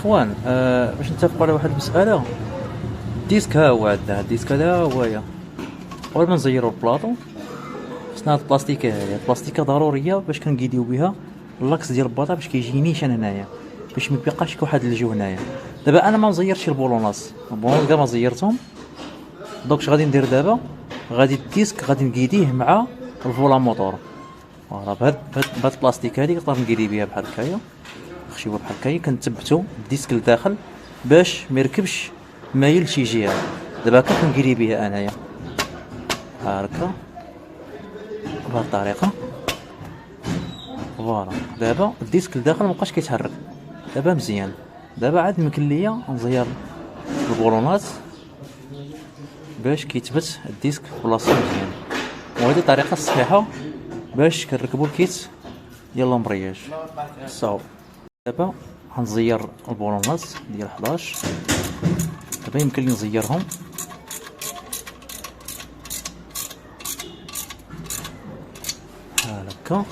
الاخوان، باش نتفقوا على واحد المساله. الديسك ها هو عندنا، الديسك هذا هويا. قبل ما نزيرو البلاطو خصنا هاد البلاستيكه هادي، هاد البلاستيكه ضروريه باش كنقيديو بها اللاكس ديال الباطا باش كيجي نيشان هنايا، باش ما يبقاش واحد الجو هنايا. دابا انا ما مزيرتش البولوناس كاع ما زيرتهم. دونك اش غادي ندير دابا؟ غادي الديسك غادي نقيديه مع الفولا موتور. فوالا بهاد البلاستيك هادي كنقدر نقيدي بها بحال هكايا، خشيوه بحال هكايا، كنثبتو الديسك لداخل باش ما يركبش مايل لشي جهه. دابا هكا كنقيدي بها انايا هكا بهاد الطريقه. فوالا دابا الديسك لداخل مبقاش كيتحرك، دابا مزيان. دابا عاد يمكن ليا نزير البولونات باش كيتبت الديسك بلاصتو مزيان، وهذه الطريقه الصحيحه باش كنركبوا الكيت ديال لامبرياج. صافي دابا غنزير البولونات ديال 11. دابا يمكن لي نزيرهم بحال هكا.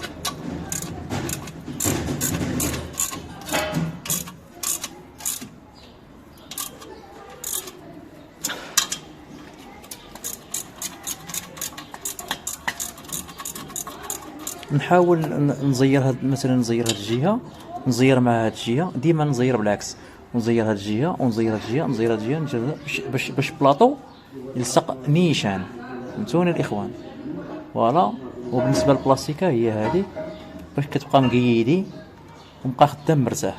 نحاول نزير هاد مثلا، نزير هاد الجهه، نزير مع هاد الجهه، ديما نزير بالعكس، ونزير هاد الجهه ونزير هاد الجهه، نزير هاد الجهه باش بلاطو يلصق نيشان. فهمتوني الاخوان؟ فوالا. وبالنسبه للبلاستيكه هي هادي باش كتبقى مقيدي ومبقى خدام مرتاح.